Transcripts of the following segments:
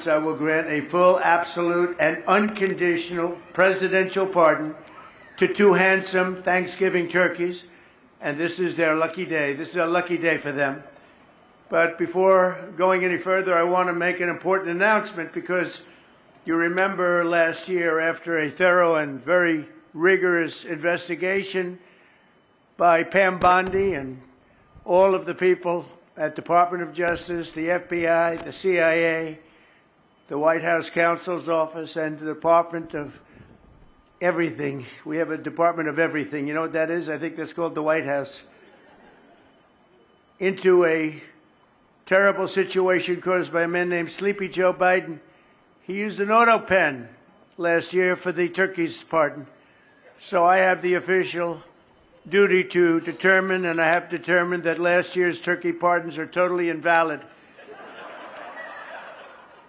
I will grant a full, absolute, and unconditional presidential pardon to two handsome Thanksgiving turkeys, and this is their lucky day. This is a lucky day for them. But before going any further, I want to make an important announcement, because you remember last year, after a thorough and very rigorous investigation by Pam Bondi and all of the people at Department of Justice, the FBI, the CIA, the White House Counsel's Office, and the Department of Everything. We have a Department of Everything. You know what that is? I think that's called the White House. Into a terrible situation caused by a man named Sleepy Joe Biden. He used an auto pen last year for the turkey's pardon. So I have the official duty to determine, and I have determined, that last year's turkey pardons are totally invalid,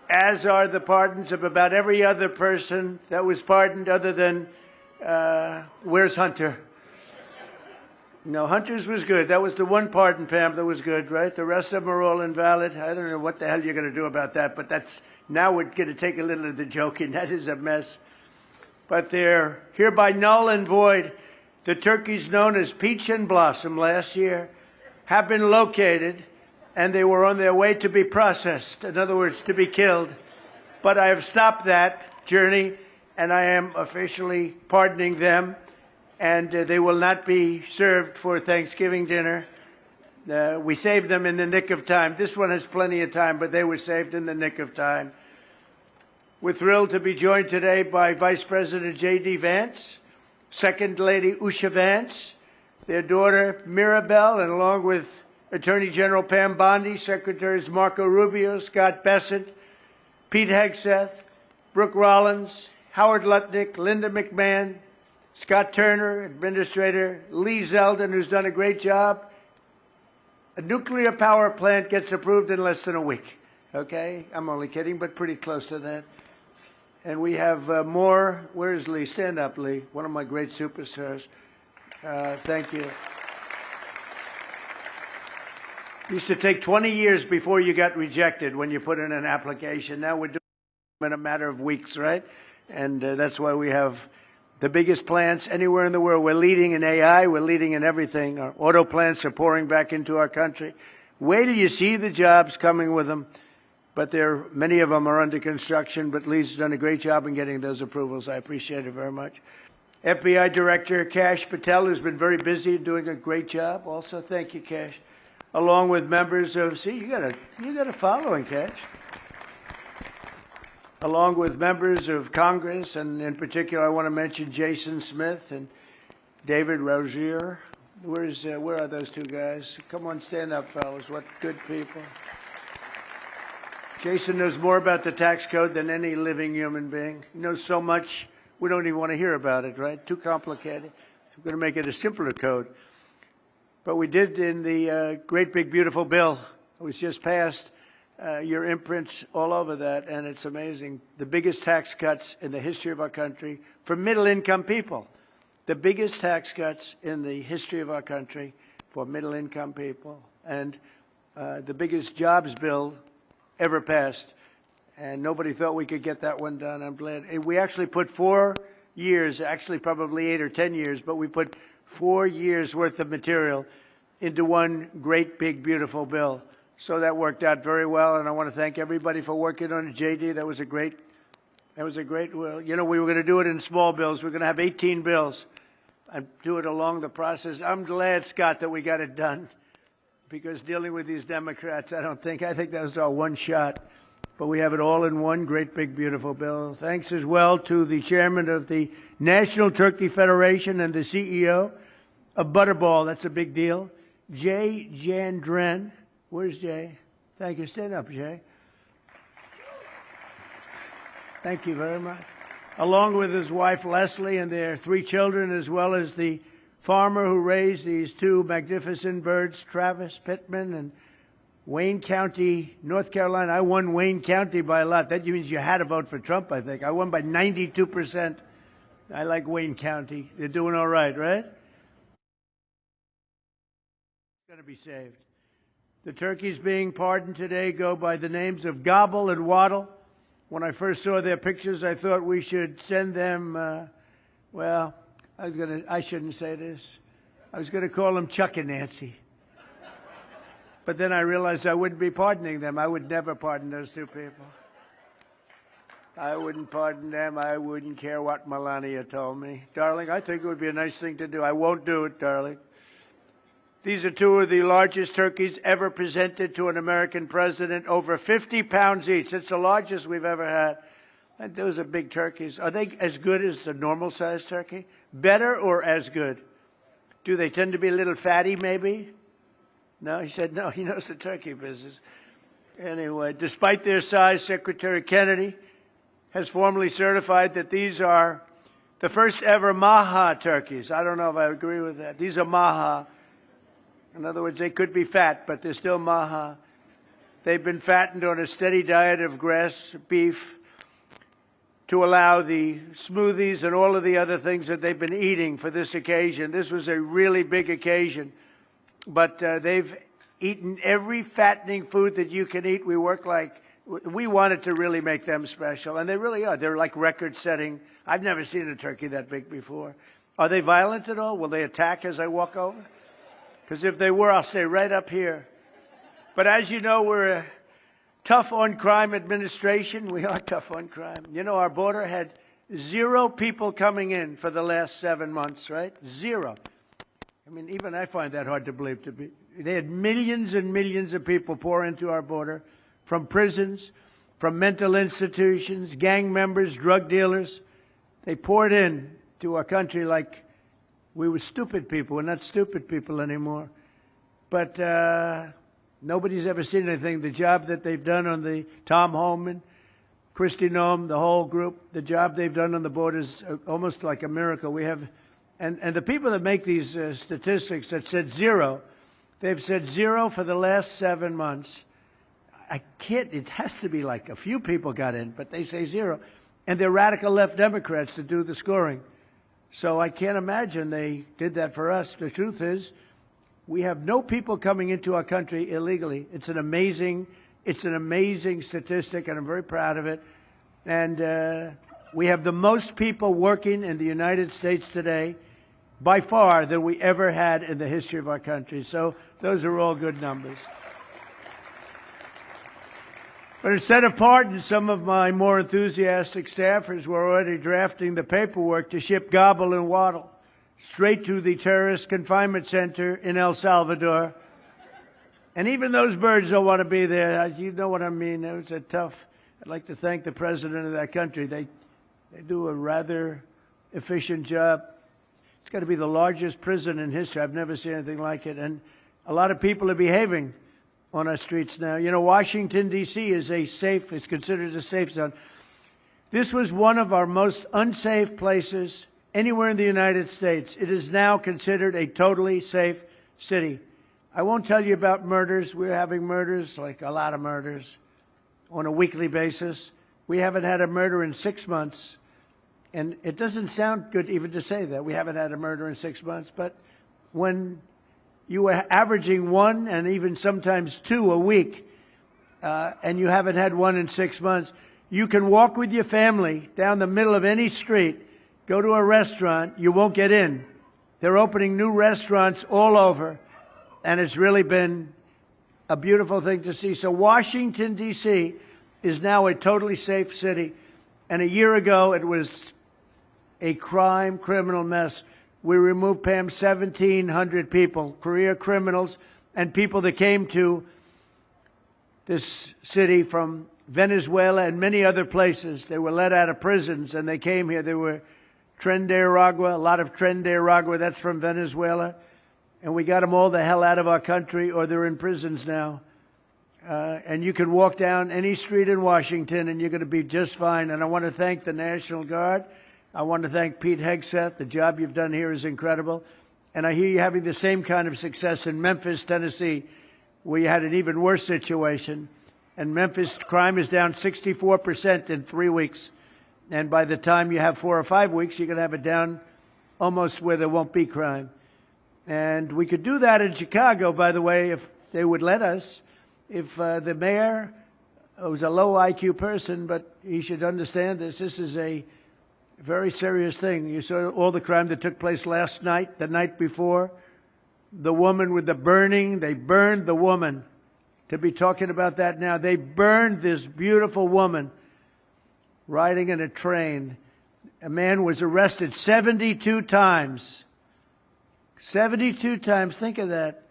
as are the pardons of about every other person that was pardoned other than, where's Hunter? No, Hunter's was good. That was the one pardon, Pam, that was good, right? The rest of them are all invalid. I don't know what the hell you're going to do about that, but that's, now we're going to take a little of the joking. That is a mess. But they're hereby null and void. The turkeys known as Peach and Blossom last year have been located, and they were on their way to be processed, in other words, to be killed. But I have stopped that journey, and I am officially pardoning them, and they will not be served for Thanksgiving dinner. We saved them in the nick of time. This one has plenty of time, but they were saved in the nick of time. We're thrilled to be joined today by Vice President J.D. Vance, Second Lady Usha Vance, their daughter Mirabelle, and along with Attorney General Pam Bondi, Secretaries Marco Rubio, Scott Bessent, Pete Hegseth, Brooke Rollins, Howard Lutnick, Linda McMahon, Scott Turner, Administrator Lee Zeldin, who's done a great job. A nuclear power plant gets approved in less than a week. Okay? I'm only kidding, but pretty close to that. And we have more. Where's Lee? Stand up, Lee. One of my great superstars. Thank you. It used to take 20 years before you got rejected when you put in an application. Now we're doing it in a matter of weeks, right? And that's why we have the biggest plants anywhere in the world. We're leading in AI. We're leading in everything. Our auto plants are pouring back into our country. Wait till you see the jobs coming with them. But many of them are under construction, but Lee's done a great job in getting those approvals. I appreciate it very much. FBI Director Kash Patel, who's been very busy doing a great job also. Thank you, Kash. Along with members of, see, you got a following, Kash. Along with members of Congress, and in particular I want to mention Jason Smith and David Rozier. Where are those two guys? Come on, stand up, fellas. What good people. Jason knows more about the tax code than any living human being. He knows so much, we don't even want to hear about it, right? Too complicated. We're going to make it a simpler code. But we did in the great big beautiful bill that was just passed, your imprints all over that, and it's amazing. The biggest tax cuts in the history of our country for middle-income people. The biggest tax cuts in the history of our country for middle-income people. And the biggest jobs bill ever passed, and nobody thought we could get that one done. I'm glad. We actually put 4 years, actually probably 8 or 10 years, but we put 4 years worth of material into one great big beautiful bill. So that worked out very well, and I want to thank everybody for working on it. JD, that was a great, well, you know, we were going to do it in small bills. We're going to have 18 bills and do it along the process. I'm glad, Scott, that we got it done. Because dealing with these Democrats, I think that was our one shot. But we have it all in one great big beautiful bill. Thanks as well to the chairman of the National Turkey Federation and the CEO of Butterball. That's a big deal. Jay Jandren. Where's Jay? Thank you. Stand up, Jay. Thank you very much. Along with his wife Leslie and their 3 children, as well as the farmer who raised these 2 magnificent birds, Travis Pittman, and Wayne County, North Carolina. I won Wayne County by a lot. That means you had to vote for Trump, I think. I won by 92%. I like Wayne County. They're doing all right, right? It's going to be saved. The turkeys being pardoned today go by the names of Gobble and Waddle, When I first saw their pictures, I thought we should send them, well, I shouldn't say this. I was going to call them Chuck and Nancy. But then I realized I wouldn't be pardoning them. I would never pardon those two people. I wouldn't pardon them. I wouldn't care what Melania told me. Darling, I think it would be a nice thing to do. I won't do it, darling. These are two of the largest turkeys ever presented to an American president, over 50 pounds each. It's the largest we've ever had. And those are big turkeys. Are they as good as the normal-sized turkey? Better or as good? Do they tend to be a little fatty, maybe? No, he said no. He knows the turkey business. Anyway, despite their size, Secretary Kennedy has formally certified that these are the first ever Maha turkeys. I don't know if I agree with that. These are Maha. In other words, they could be fat, but they're still Maha. They've been fattened on a steady diet of grass, beef, to allow the smoothies and all of the other things that they've been eating for this occasion. This was a really big occasion. But they've eaten every fattening food that you can eat. We wanted to really make them special, and they really are. They're like record-setting. I've never seen a turkey that big before. Are they violent at all? Will they attack as I walk over? Because if they were, I'll stay right up here. But as you know, we're a tough-on-crime administration. We are tough on crime. You know, our border had 0 people coming in for the last 7 months, right? 0. I mean, even I find that hard to believe. They had millions and millions of people pour into our border from prisons, from mental institutions, gang members, drug dealers. They poured in to our country like we were stupid people. We're not stupid people anymore. But nobody's ever seen anything. The job that they've done on the Tom Homan, Kristi Noem, the whole group, the job they've done on the border is almost like a miracle. We have, and the people that make these statistics that said 0, they've said 0 for the last 7 months. I can't, it has to be like a few people got in, but they say 0. And they're radical left Democrats to do the scoring. So I can't imagine they did that for us. The truth is, we have no people coming into our country illegally. It's an amazing statistic, and I'm very proud of it. And we have the most people working in the United States today, by far, than we ever had in the history of our country. So those are all good numbers. But instead of pardons, some of my more enthusiastic staffers were already drafting the paperwork to ship Gobble and Waddle straight to the terrorist confinement center in El Salvador. And even those birds don't want to be there. You know what I mean. It was a tough. I'd like to thank the president of that country. They do a rather efficient job. It's got to be the largest prison in history. I've never seen anything like it. And a lot of people are behaving on our streets now. You know, Washington, D.C. is considered a safe zone. This was one of our most unsafe places anywhere in the United States. It is now considered a totally safe city. I won't tell you about murders. We're having murders, like a lot of murders, on a weekly basis. We haven't had a murder in 6 months. And it doesn't sound good even to say that. We haven't had a murder in 6 months. But when you were averaging 1 and even sometimes 2 a week, and you haven't had 1 in 6 months, you can walk with your family down the middle of any street, go to a restaurant, you won't get in. They're opening new restaurants all over, and it's really been a beautiful thing to see. So Washington, D.C. is now a totally safe city, and a year ago it was a criminal mess. We removed, Pam, 1,700 people, career criminals, and people that came to this city from Venezuela and many other places. They were let out of prisons, and they came here. They were Tren de Aragua, a lot of Tren de Aragua, that's from Venezuela. And we got them all the hell out of our country, or they're in prisons now. And you can walk down any street in Washington, and you're going to be just fine. And I want to thank the National Guard. I want to thank Pete Hegseth. The job you've done here is incredible. And I hear you having the same kind of success in Memphis, Tennessee, where you had an even worse situation. And Memphis crime is down 64% in 3 weeks. And by the time you have 4 or 5 weeks, you're going to have it down almost where there won't be crime. And we could do that in Chicago, by the way, if they would let us. If the mayor who's a low IQ person, but he should understand this. This is a very serious thing. You saw all the crime that took place last night, the night before. The woman with the burning, they burned the woman. To be talking about that now, they burned this beautiful woman riding in a train. A man was arrested 72 times. 72 times, think of that.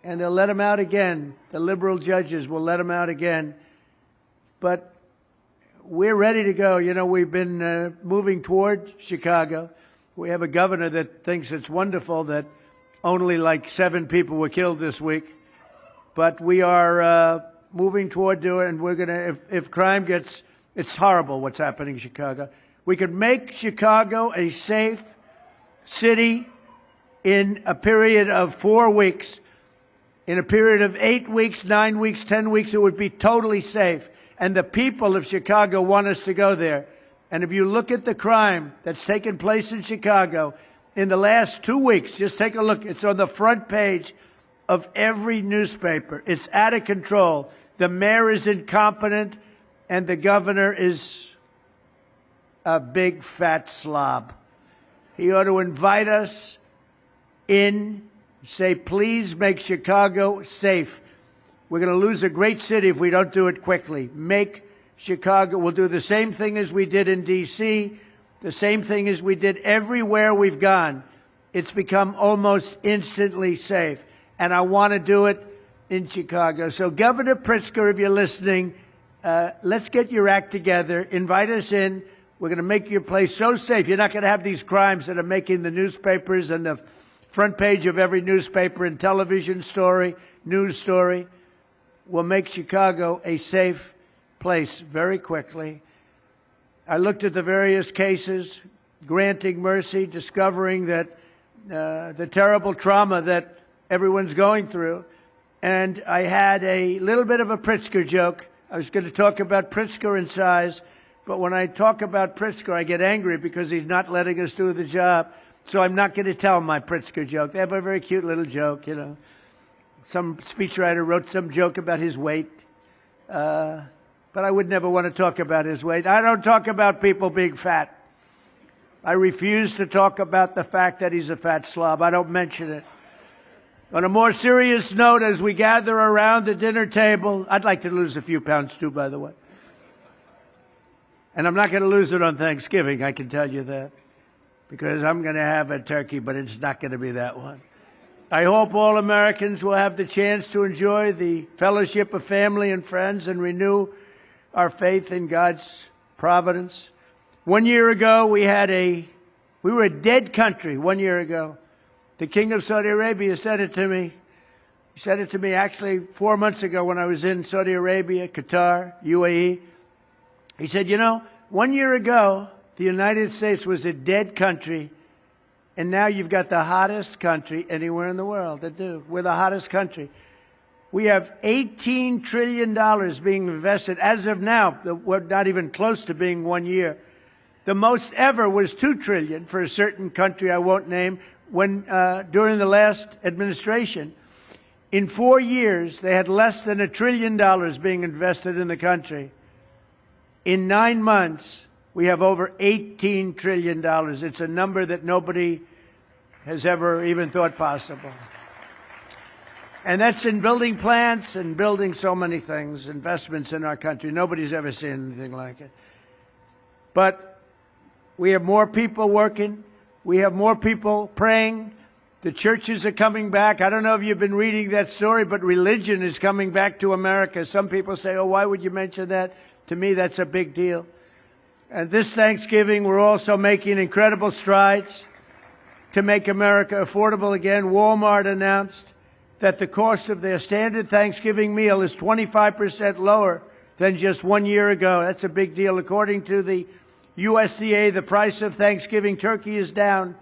And they'll let him out again. The liberal judges will let him out again. But we're ready to go. You know, we've been moving toward Chicago. We have a governor that thinks it's wonderful that only like 7 people were killed this week. But we are moving toward doing it, and we're going to, if crime gets, it's horrible what's happening in Chicago. We could make Chicago a safe city in a period of 4 weeks. In a period of 8 weeks, 9 weeks, 10 weeks, it would be totally safe. And the people of Chicago want us to go there. And if you look at the crime that's taken place in Chicago in the last 2 weeks, just take a look. It's on the front page of every newspaper. It's out of control. The mayor is incompetent, and the governor is a big fat slob. He ought to invite us in, say, please make Chicago safe. We're going to lose a great city if we don't do it quickly. Make Chicago. We'll do the same thing as we did in D.C., the same thing as we did everywhere we've gone. It's become almost instantly safe. And I want to do it in Chicago. So Governor Pritzker, if you're listening, let's get your act together. Invite us in. We're going to make your place so safe. You're not going to have these crimes that are making the newspapers and the front page of every newspaper and television story, news story. We'll make Chicago a safe place very quickly. I looked at the various cases, granting mercy, discovering that the terrible trauma that everyone's going through. And I had a little bit of a Pritzker joke. I was going to talk about Pritzker in size, but when I talk about Pritzker, I get angry because he's not letting us do the job. So I'm not going to tell my Pritzker joke. They have a very cute little joke, you know. Some speechwriter wrote some joke about his weight. But I would never want to talk about his weight. I don't talk about people being fat. I refuse to talk about the fact that he's a fat slob. I don't mention it. On a more serious note, as we gather around the dinner table, I'd like to lose a few pounds too, by the way. And I'm not going to lose it on Thanksgiving, I can tell you that. Because I'm going to have a turkey, but it's not going to be that one. I hope all Americans will have the chance to enjoy the fellowship of family and friends and renew our faith in God's providence. 1 year ago, we were a dead country 1 year ago. The King of Saudi Arabia said it to me. He said it to me actually 4 months ago when I was in Saudi Arabia, Qatar, UAE. He said, you know, 1 year ago, the United States was a dead country, and now you've got the hottest country anywhere in the world. We're the hottest country. We have $18 trillion being invested. As of now, we're not even close to being 1 year. The most ever was $2 trillion for a certain country I won't name when during the last administration. In 4 years, they had less than $1 trillion being invested in the country. In 9 months, we have over $18 trillion. It's a number that nobody has ever even thought possible. And that's in building plants and building so many things, investments in our country. Nobody's ever seen anything like it. But we have more people working. We have more people praying. The churches are coming back. I don't know if you've been reading that story, but religion is coming back to America. Some people say, oh, why would you mention that? To me, that's a big deal. And this Thanksgiving, we're also making incredible strides to make America affordable again. Walmart announced that the cost of their standard Thanksgiving meal is 25% lower than just 1 year ago. That's a big deal. According to the USDA, the price of Thanksgiving turkey is down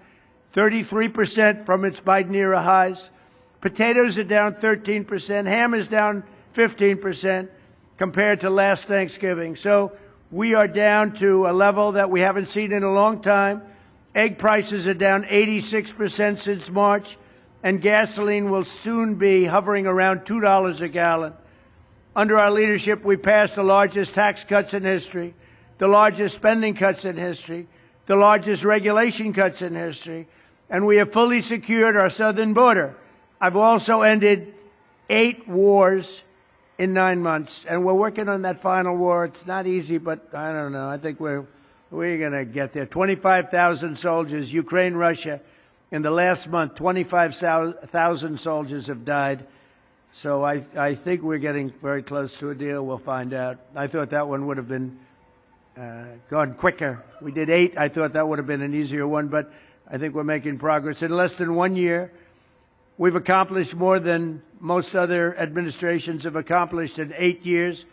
33% from its Biden era highs. Potatoes are down 13%. Ham is down 15% compared to last Thanksgiving. So we are down to a level that we haven't seen in a long time. Egg prices are down 86% since March, and gasoline will soon be hovering around $2 a gallon. Under our leadership, we passed the largest tax cuts in history, the largest spending cuts in history, the largest regulation cuts in history, and we have fully secured our southern border. I've also ended 8 wars in 9 months, and we're working on that final war. It's not easy, but I don't know. I think we're going to get there. 25,000 soldiers, Ukraine, Russia. In the last month, 25,000 soldiers have died. So I think we're getting very close to a deal. We'll find out. I thought that one would have been gone quicker. We did 8. I thought that would have been an easier one, but I think we're making progress. In less than 1 year, we've accomplished more than most other administrations have accomplished in 8 years.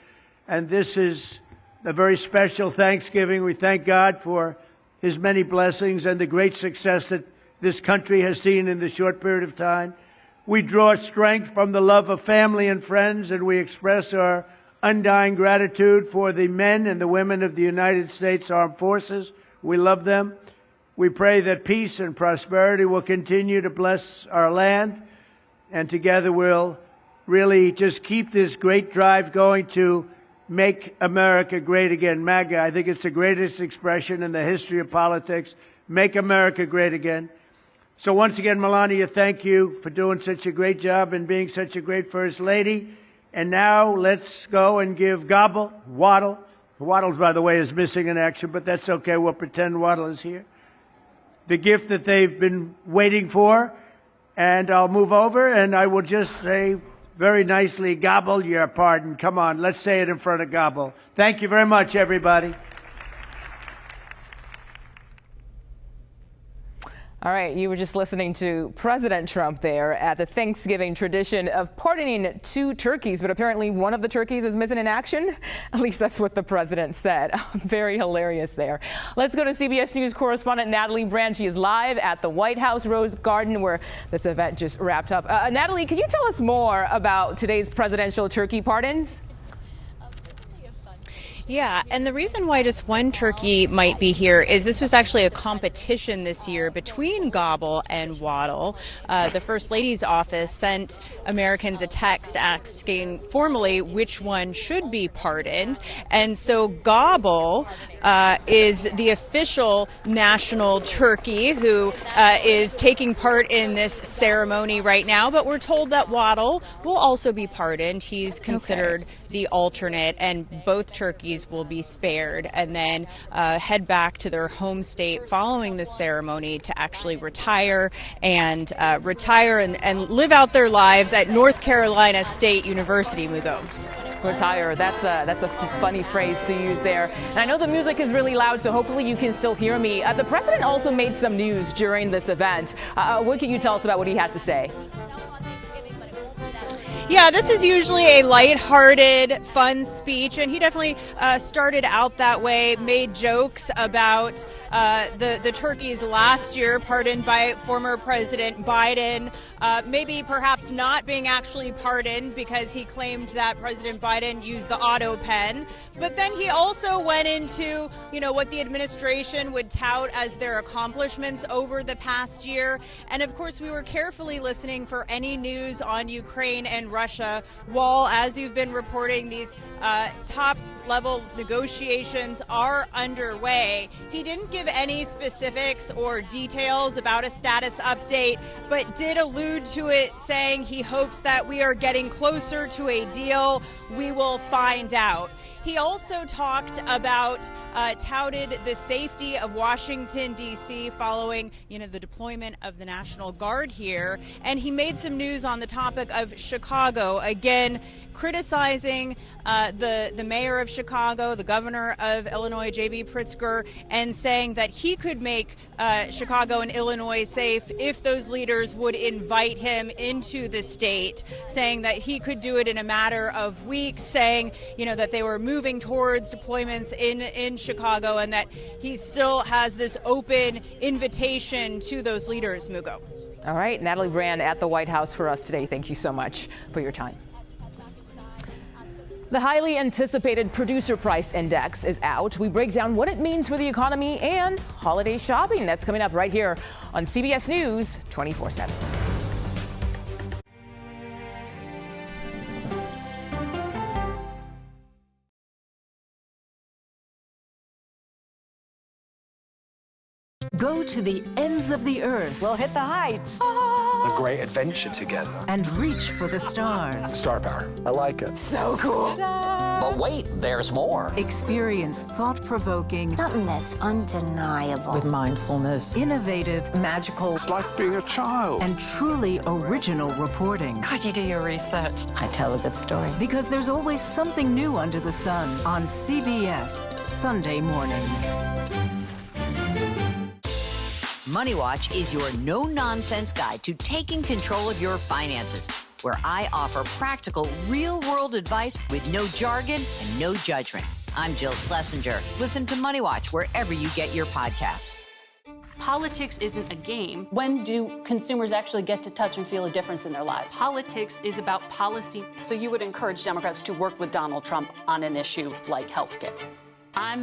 And this is a very special Thanksgiving. We thank God for His many blessings and the great success that this country has seen in this short period of time. We draw strength from the love of family and friends, and we express our undying gratitude for the men and the women of the United States Armed Forces. We love them. We pray that peace and prosperity will continue to bless our land, and together we'll really just keep this great drive going to make America great again. MAGA, I think it's the greatest expression in the history of politics. Make America great again. So once again, Melania, thank you for doing such a great job and being such a great First Lady. And now let's go and give Gobble, Waddle. Waddles, by the way, is missing in action, but that's okay. We'll pretend Waddle is here. The gift that they've been waiting for. And I'll move over and I will just say very nicely, Gobble, your pardon. Come on, let's say it in front of Gobble. Thank you very much, everybody. All right, you were just listening to President Trump there at the Thanksgiving tradition of pardoning 2 turkeys, but apparently one of the turkeys is missing in action. At least that's what the president said. Very hilarious there. Let's go to CBS News correspondent Natalie Brand. She is live at the White House Rose Garden where this event just wrapped up. Natalie, can you tell us more about today's presidential turkey pardons? Yeah, and the reason why just one turkey might be here is this was actually a competition this year between Gobble and Waddle. The First Lady's office sent Americans a text asking formally which one should be pardoned. And so Gobble is the official national turkey who is taking part in this ceremony right now. But we're told that Waddle will also be pardoned. He's considered the alternate, and both turkeys will be spared and then head back to their home state following the ceremony to actually retire and live out their lives at North Carolina State University, Mugo. Retire. That's a funny phrase to use there. And I know the music is really loud, so hopefully you can still hear me. The president also made some news during this event. What can you tell us about what he had to say? Yeah, this is usually a lighthearted, fun speech, and he definitely started out that way, made jokes about the turkeys last year pardoned by former President Biden, maybe perhaps not being actually pardoned because he claimed that President Biden used the auto pen. But then he also went into, what the administration would tout as their accomplishments over the past year. And of course, we were carefully listening for any news on Ukraine and Russia, while, as you've been reporting, these top-level negotiations are underway. He didn't give any specifics or details about a status update, but did allude to it, saying he hopes that we are getting closer to a deal. We will find out. He also talked about, touted the safety of Washington, D.C. following, the deployment of the National Guard here. And he made some news on the topic of Chicago, again, criticizing the mayor of Chicago, the governor of Illinois, J.B. Pritzker, and saying that he could make Chicago and Illinois safe if those leaders would invite him into the state, saying that he could do it in a matter of weeks, saying, that they were moving towards deployments in Chicago and that he still has this open invitation to those leaders, Mugo. All right, Natalie Brand at the White House for us today. Thank you so much for your time. The highly anticipated Producer Price Index is out. We break down what it means for the economy and holiday shopping. That's coming up right here on CBS News 24/7. Go to the ends of the earth. We'll hit the heights. A great adventure together. And reach for the stars. Star power. I like it. So cool. But wait, there's more. Experience thought-provoking, something that's undeniable. With mindfulness. Innovative, magical. It's like being a child. And truly original reporting. God, you do your research. I tell a good story. Because there's always something new under the sun on CBS Sunday morning. Money Watch is your no-nonsense guide to taking control of your finances, where I offer practical, real-world advice with no jargon and no judgment. I'm Jill Schlesinger. Listen to Money Watch wherever you get your podcasts. Politics isn't a game. When do consumers actually get to touch and feel a difference in their lives? Politics is about policy. So you would encourage Democrats to work with Donald Trump on an issue like health care. I'm